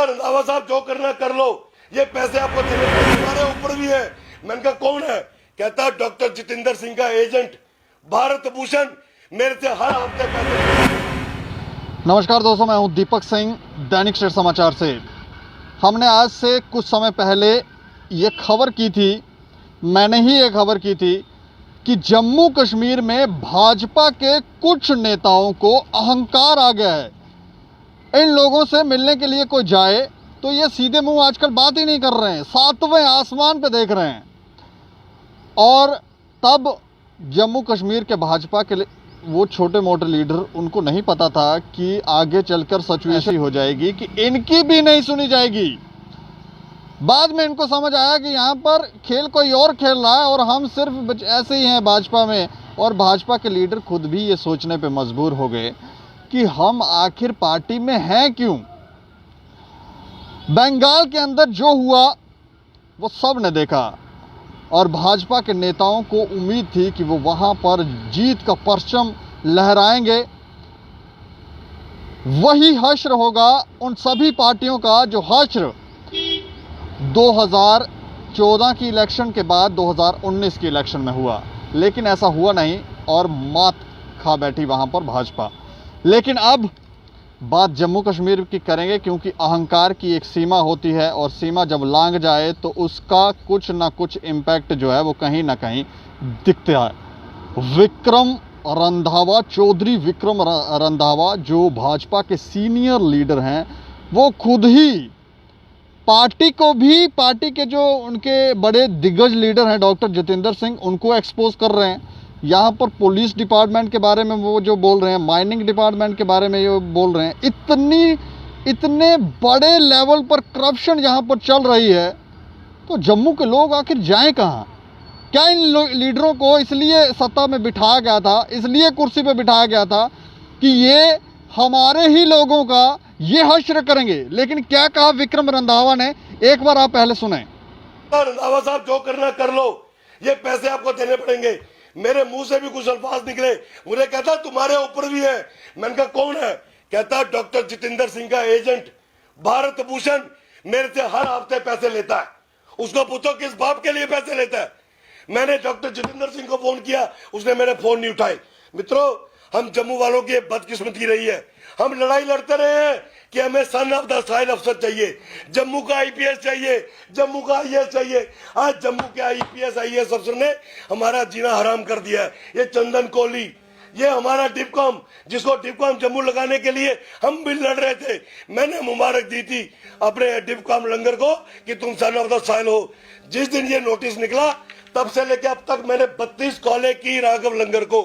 रंधावा साहब जो करना कर लो, ये पैसे आपको देने पड़ेंगे, हमारे ऊपर भी है। मैंने कहा कौन है? कहता डॉक्टर जितेंद्र सिंह का एजेंट भारत भूषण मेरे से हर हफ्ते पैसे। नमस्कार दोस्तों, मैं हूं दीपक सिंह, दैनिक स्टेट समाचार से। हमने आज से कुछ समय पहले ये खबर की थी, मैंने ही ये खबर की थी कि जम्मू कश्मीर में भाजपा के कुछ नेताओं को अहंकार आ गया है। इन लोगों से मिलने के लिए कोई जाए तो ये सीधे मुंह आजकल बात ही नहीं कर रहे हैं, सातवें आसमान पे देख रहे हैं। और तब जम्मू कश्मीर के भाजपा के वो छोटे मोटे लीडर, उनको नहीं पता था कि आगे चलकर सिचुएशन हो जाएगी कि इनकी भी नहीं सुनी जाएगी। बाद में इनको समझ आया कि यहाँ पर खेल कोई और खेल रहा है और हम सिर्फ ऐसे ही हैं भाजपा में। और भाजपा के लीडर खुद भी ये सोचने पे मजबूर हो गए कि हम आखिर पार्टी में हैं क्यों। बंगाल के अंदर जो हुआ वो सब ने देखा और भाजपा के नेताओं को उम्मीद थी कि वो वहां पर जीत का परचम लहराएंगे। वही हश्र होगा उन सभी पार्टियों का जो हश्र 2014 की इलेक्शन के बाद 2019 की इलेक्शन में हुआ। लेकिन ऐसा हुआ नहीं और मात खा बैठी वहां पर भाजपा। लेकिन अब बात जम्मू कश्मीर की करेंगे, क्योंकि अहंकार की एक सीमा होती है और सीमा जब लांघ जाए तो उसका कुछ ना कुछ इम्पैक्ट जो है वो कहीं ना कहीं दिखता है। विक्रम रंधावा, चौधरी विक्रम रंधावा, जो भाजपा के सीनियर लीडर हैं, वो खुद ही पार्टी को भी, पार्टी के जो उनके बड़े दिग्गज लीडर हैं डॉक्टर जितेंद्र सिंह, उनको एक्सपोज कर रहे हैं। यहाँ पर पुलिस डिपार्टमेंट के बारे में वो जो बोल रहे हैं, माइनिंग डिपार्टमेंट के बारे में ये बोल रहे हैं। इतने बड़े लेवल पर करप्शन यहाँ पर चल रही है, तो जम्मू के लोग आखिर जाएं कहाँ? क्या इन लीडरों को इसलिए सत्ता में बिठाया गया था, इसलिए कुर्सी पे बिठाया गया था कि ये हमारे ही लोगों का ये हश्र करेंगे? लेकिन क्या कहा विक्रम रंधावा ने, एक बार आप पहले सुने। रंधावा साहब जो करना कर लो, ये पैसे आपको देने पड़ेंगे। मेरे मुंह से भी कुछ अल्फाज निकले, मुझे कहता तुम्हारे ऊपर भी है। मैंने कहा कौन है? कहता डॉक्टर जितेंद्र सिंह का एजेंट भारत भूषण मेरे से हर हफ्ते पैसे लेता है। उसको पूछो किस बाप के लिए पैसे लेता है। मैंने डॉक्टर जितेंद्र सिंह को फोन किया, उसने मेरे फोन नहीं उठाए। मित्रों, हम जम्मू वालों की बदकिस्मती रही है। हम लड़ाई लड़ते रहे हैं कि हमें सन ऑफ द साइल अफसर चाहिए, जम्मू का आईपीएस चाहिए, जम्मू का आईएएस चाहिए। आज जम्मू के आईपीएस आईएएस अफसर ने हमारा जीना हराम कर दिया है। ये चंदन कोहली, ये हमारा डिपकॉम, जिसको डिपकॉम जम्मू लगाने के लिए हम भी लड़ रहे थे। मैंने मुबारक दी थी अपने डिपकॉम लंगर को कि तुम सन ऑफ द साइल हो। जिस दिन ये नोटिस निकला तब से लेकर अब तक मैंने 32 कॉलें की राघव लंगर को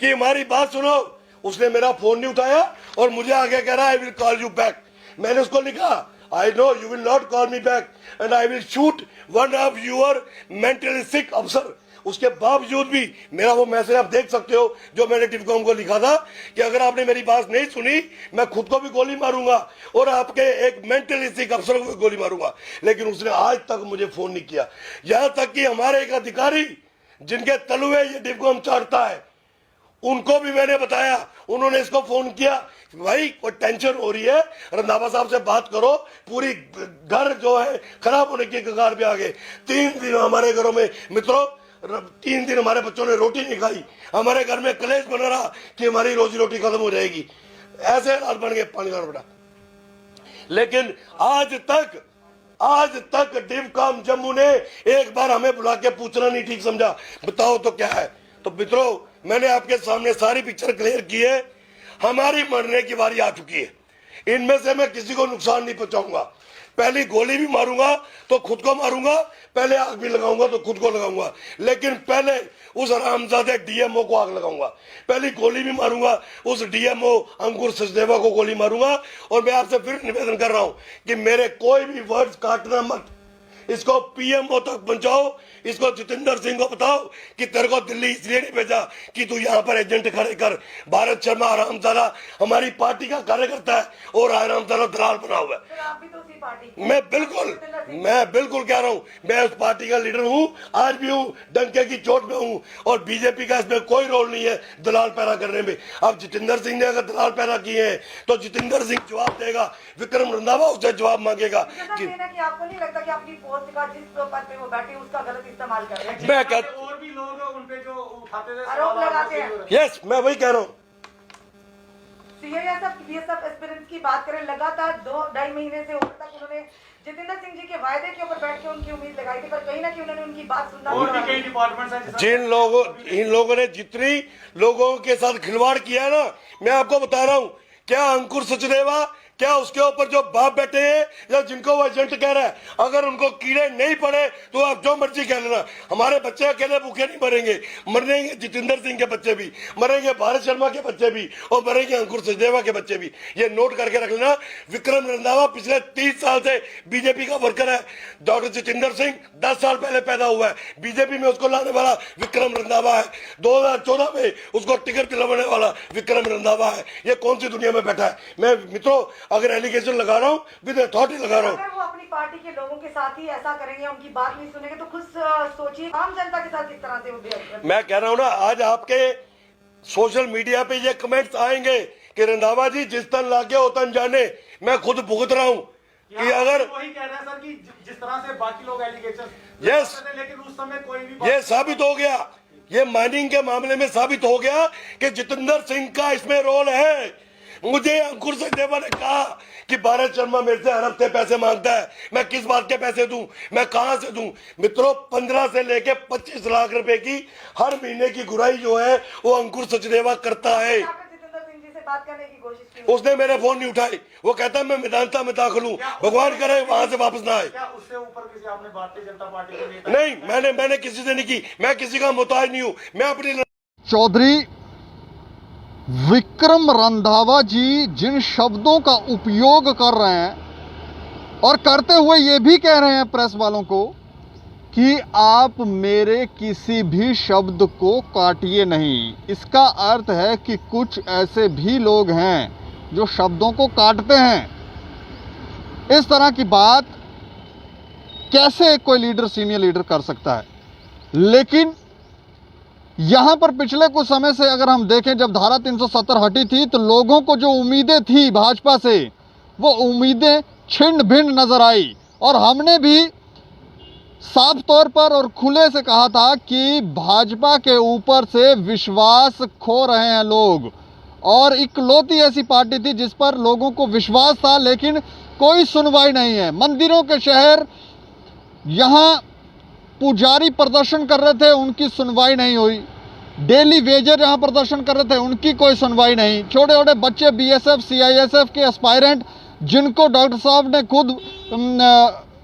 कि हमारी बात सुनो। उसने मेरा फोन नहीं उठाया और मुझे आगे कह रहा I will call you back. मैंने उसको लिखा I know you will not call me back and I will shoot one of your mentally sick अफसर। उसके बावजूद भी मेरा वो मैसेज आप देख सकते हो जो मैंने टिपकॉम को लिखा था कि अगर आपने मेरी बात नहीं सुनी मैं खुद को भी गोली मारूंगा और आपके एक मेंटली सिक अफसर को भी गोली मारूंगा। लेकिन उसने आज तक मुझे फोन नहीं किया। यहां तक कि हमारे एक अधिकारी जिनके तलुए ये टिपकॉम चाटता है, उनको भी मैंने बताया, उन्होंने इसको फोन किया, भाई कोई टेंशन हो रही है, रंधावा साहब से बात करो। पूरी घर जो है खराब होने की कगार पे आ गए। 3 दिन हमारे घरों में, मित्रों 3 दिन हमारे बच्चों ने रोटी नहीं खाई। हमारे घर में कलेश बना रहा कि हमारी रोजी रोटी खत्म हो जाएगी। ऐसे हाल बन गए पानी का बड़ा। लेकिन आज तक डिपकॉम जम्मू ने एक बार हमें बुला के पूछना नहीं ठीक समझा, बताओ तो क्या है। तो मित्रों, मैंने आपके सामने सारी पिक्चर क्लियर की है। हमारी मरने की बारी आ चुकी है। इनमें से मैं किसी को नुकसान नहीं पहुंचाऊंगा। पहली गोली भी मारूंगा तो खुद को मारूंगा, पहले आग भी लगाऊंगा तो खुद को लगाऊंगा, लेकिन पहले उस हरामजादे डीएमओ को आग लगाऊंगा। पहली गोली भी मारूंगा उस डीएमओ अंकुर सचदेवा को गोली मारूंगा। और मैं आपसे फिर निवेदन कर रहा हूं कि मेरे कोई भी वर्ड्स काटना मत। इसको पीएमओ तक पहुंचाओ। इसको जितेंद्र सिंह को बताओ कि तेरे को दिल्ली इसलिए नहीं भेजा कि तू यहाँ पर एजेंट खड़े कर। भारत शर्मा हरामजादा हमारी पार्टी का कार्यकर्ता है और हरामजादा दलाल बना हुआ है। आप भी तो उसी पार्टी मैं बिल्कुल कह रहा हूँ, मैं उस पार्टी का लीडर हूँ, आज भी हूँ, डंके की चोट में हूँ। और बीजेपी का इसमें कोई रोल नहीं है दलाल पैदा करने में। अब जितेंद्र सिंह ने अगर दलाल पैदा किए हैं तो जितेंद्र सिंह जवाब देगा, विक्रम रंधावा उससे जवाब मांगेगा कि आपको नहीं लगता कि अपनी पोस्ट का जिस पद पे वो बैठे उसका गलत इस्तेमाल कर रहे हैं? मैं कहता और भी लोग उन पे जो उठाते थे आरोप लगाते हैं। यस, मैं वही कह रहा हूँ। बीएसएफ एस्पिरेंट्स की बात करें, लगातार 2-2.5 महीने से ऊपर तक उन्होंने जितेंद्र सिंह जी के वायदे के ऊपर बैठ के उनकी उम्मीद लगाई थी, पर कहीं ना कहीं उन्होंने उनकी बात सुनना और भी कई डिपार्टमेंट्स हैं इन लोगों ने जितनी लोगों के साथ खिलवाड़ किया है ना, मैं आपको बता रहा हूँ, क्या अंकुर सचदेवा, क्या उसके ऊपर जो बाप बैठे हैं या जिनको वो एजेंट कह रहा है, अगर उनको कीड़े नहीं पड़े तो आप जो मर्जी कह लेना, हमारे बच्चे अकेले भूखे नहीं मरेंगे। मरेंगे जितेंद्र सिंह के बच्चे भी, मरेंगे भारत शर्मा के बच्चे भी, और मरेंगे अंकुर सचदेवा के बच्चे भी। ये नोट करके रख लेना। विक्रम रंधावा पिछले 30 साल से बीजेपी का वर्कर है। डॉक्टर जितेंद्र सिंह 10 साल पहले पैदा हुआ है, बीजेपी में उसको लाने वाला विक्रम रंधावा है। 2014 में उसको टिकट दिलवाने वाला विक्रम रंधावा है। ये कौन सी दुनिया में बैठा है? मैं मित्रों अगर एलिगेशन लगा रहा हूँ, विद अथॉरिटी लगा रहा हूँ। अगर वो अपनी पार्टी के लोगों के साथ ही ऐसा करेंगे, उनकी बात नहीं सुनेंगे, तो खुद सोचिए आम जनता के साथ किस तरह से वो। मैं कह रहा हूँ ना, आज आपके सोशल मीडिया पे ये कमेंट्स आएंगे कि रंधावा जी जिस तन लागे उतन जाने। मैं खुद भुगत रहा हूँ कि अगर वही कह रहे हैं सर कि जिस तरह से बाकी लोग एलिगेशन यस, लेकिन उस समय कोई भी ये साबित हो गया, ये माइनिंग के मामले में साबित हो गया कि जितेंद्र सिंह का इसमें रोल है। मुझे अंकुर सचदेवा ने कहा कि भारत शर्मा मेरे से हर हफ्ते पैसे मांगता है, मैं किस बात के पैसे दूं, मैं कहां से दूं? मित्रों 15 से लेके 25 लाख रुपए की हर महीने की गुराई जो है वो अंकुर सचदेवा करता है। जितेंद्र सिंह जी से बात करने की कोशिश की, उसने मेरे फोन नहीं उठाई। वो कहता मैं मैदानता में दाखिल हूँ, भगवान करे वहां से वापस ना आए। क्या उससे ऊपर किसी आपने भारतीय जनता पार्टी के नेता? नहीं, मैंने किसी से नहीं की, मैं किसी का मोहताज नहीं हूँ। मैं अपनी चौधरी विक्रम रंधावा जी जिन शब्दों का उपयोग कर रहे हैं और करते हुए ये भी कह रहे हैं प्रेस वालों को कि आप मेरे किसी भी शब्द को काटिए नहीं, इसका अर्थ है कि कुछ ऐसे भी लोग हैं जो शब्दों को काटते हैं। इस तरह की बात कैसे कोई लीडर, सीनियर लीडर कर सकता है? लेकिन यहां पर पिछले कुछ समय से अगर हम देखें, जब धारा 370 हटी थी तो लोगों को जो उम्मीदें थी भाजपा से, वो उम्मीदें छिन्न भिन्न नजर आई। और हमने भी साफ तौर पर और खुले से कहा था कि भाजपा के ऊपर से विश्वास खो रहे हैं लोग, और इकलौती ऐसी पार्टी थी जिस पर लोगों को विश्वास था, लेकिन कोई सुनवाई नहीं है। मंदिरों के शहर, यहां पुजारी प्रदर्शन कर रहे थे, उनकी सुनवाई नहीं हुई। डेली वेजर यहां प्रदर्शन कर रहे थे, उनकी कोई सुनवाई नहीं। छोटे छोटे बच्चे बीएसएफ सीआईएसएफ के एस्पायरेंट, जिनको डॉक्टर साहब ने खुद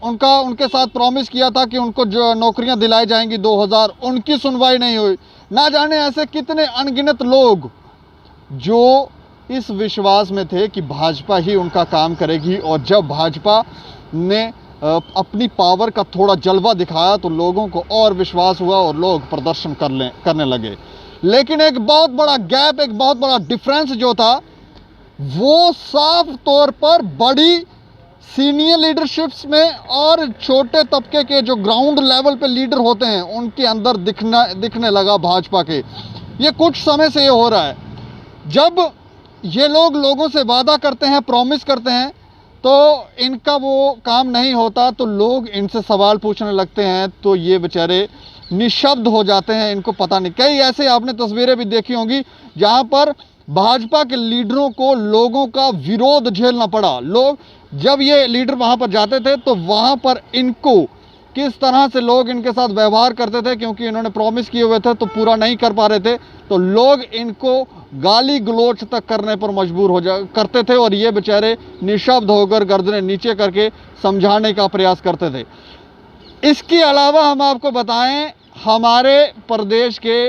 उनके साथ प्रॉमिस किया था कि उनको जो नौकरियां दिलाई जाएंगी 2000, उनकी सुनवाई नहीं हुई। ना जाने ऐसे कितने अनगिनत लोग जो इस विश्वास में थे कि भाजपा ही उनका काम करेगी, और जब भाजपा ने अपनी पावर का थोड़ा जलवा दिखाया तो लोगों को और विश्वास हुआ और लोग प्रदर्शन करने लगे। लेकिन एक बहुत बड़ा गैप, एक बहुत बड़ा डिफरेंस जो था, वो साफ तौर पर बड़ी सीनियर लीडरशिप्स में और छोटे तबके के जो ग्राउंड लेवल पे लीडर होते हैं उनके अंदर दिखने लगा भाजपा के। ये कुछ समय से ये हो रहा है। जब ये लोग लोगों से वादा करते हैं, प्रॉमिस करते हैं, तो इनका वो काम नहीं होता तो लोग इनसे सवाल पूछने लगते हैं, तो ये बेचारे निशब्द हो जाते हैं। इनको पता नहीं, कई ऐसे आपने तस्वीरें भी देखी होंगी जहां पर भाजपा के लीडरों को लोगों का विरोध झेलना पड़ा। लोग जब ये लीडर वहां पर जाते थे तो वहां पर इनको किस तरह से लोग इनके साथ व्यवहार करते थे, क्योंकि इन्होंने प्रॉमिस किए हुए थे तो पूरा नहीं कर पा रहे थे, तो लोग इनको गाली गलोच तक करने पर मजबूर करते थे, और ये बेचारे निशब्द होकर गर्दनें नीचे करके समझाने का प्रयास करते थे। इसके अलावा हम आपको बताएं, हमारे प्रदेश के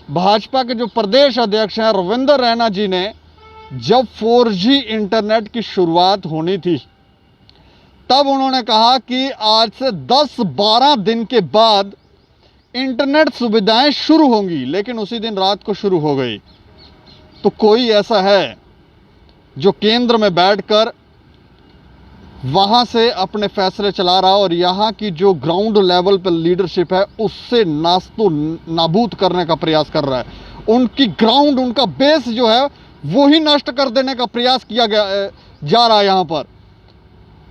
भाजपा के जो प्रदेश अध्यक्ष हैं रविंद्र रैना जी ने, जब 4G इंटरनेट की शुरुआत होनी थी तब उन्होंने कहा कि आज से 10-12 दिन के बाद इंटरनेट सुविधाएं शुरू होंगी, लेकिन उसी दिन रात को शुरू हो गई। तो कोई ऐसा है जो केंद्र में बैठकर वहां से अपने फैसले चला रहा और यहां की जो ग्राउंड लेवल पर लीडरशिप है उससे नास्तो नाबूद करने का प्रयास कर रहा है। उनकी ग्राउंड, उनका बेस जो है वो ही नष्ट कर देने का प्रयास किया जा रहा है यहां पर।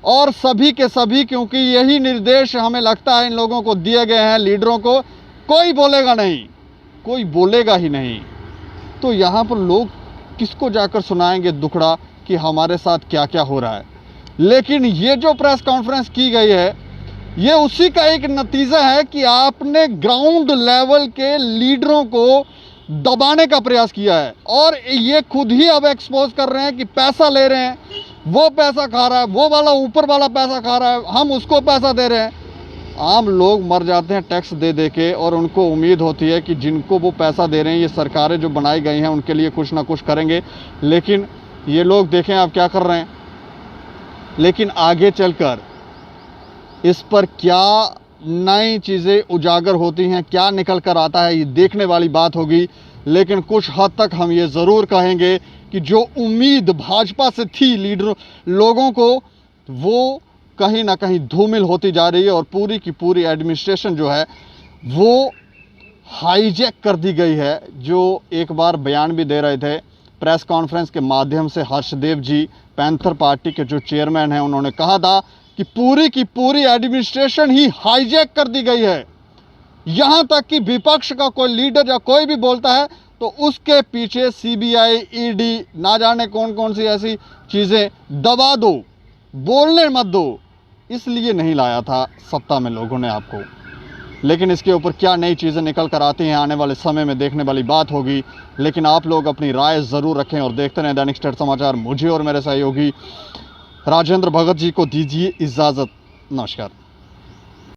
और सभी के सभी, क्योंकि यही निर्देश हमें लगता है इन लोगों को दिए गए हैं, लीडरों को, कोई बोलेगा नहीं, कोई बोलेगा ही नहीं। तो यहां पर लोग किसको जाकर सुनाएंगे दुखड़ा कि हमारे साथ क्या क्या हो रहा है। लेकिन ये जो प्रेस कॉन्फ्रेंस की गई है ये उसी का एक नतीजा है कि आपने ग्राउंड लेवल के लीडरों को दबाने का प्रयास किया है और ये खुद ही अब एक्सपोज कर रहे हैं कि पैसा ले रहे हैं, वो पैसा खा रहा है, वो वाला ऊपर वाला पैसा खा रहा है, हम उसको पैसा दे रहे हैं। आम लोग मर जाते हैं टैक्स दे दे के और उनको उम्मीद होती है कि जिनको वो पैसा दे रहे हैं, ये सरकारें जो बनाई गई हैं उनके लिए कुछ ना कुछ करेंगे। लेकिन ये लोग देखें आप क्या कर रहे हैं। लेकिन आगे चलकर इस पर क्या नई चीज़ें उजागर होती हैं, क्या निकल कर आता है, ये देखने वाली बात होगी। लेकिन कुछ हद तक हम ये ज़रूर कहेंगे कि जो उम्मीद भाजपा से थी लीडर लोगों को, वो कहीं ना कहीं धूमिल होती जा रही है और पूरी की पूरी एडमिनिस्ट्रेशन जो है वो हाईजैक कर दी गई है। जो एक बार बयान भी दे रहे थे प्रेस कॉन्फ्रेंस के माध्यम से, हर्षदेव जी पैंथर पार्टी के जो चेयरमैन हैं, उन्होंने कहा था कि पूरी की पूरी एडमिनिस्ट्रेशन ही हाईजैक कर दी गई है। यहां तक कि विपक्ष का कोई लीडर या कोई भी बोलता है तो उसके पीछे सीबीआई, ईडी, ना जाने कौन कौन सी ऐसी चीज़ें दबा दो, बोलने मत दो, इसलिए नहीं लाया था सत्ता में लोगों ने आपको। लेकिन इसके ऊपर क्या नई चीज़ें निकल कर आती हैं आने वाले समय में देखने वाली बात होगी। लेकिन आप लोग अपनी राय ज़रूर रखें और देखते रहें दैनिक स्टेट समाचार। मुझे और मेरे सहयोगी राजेंद्र भगत जी को दीजिए इजाज़त। नमस्कार।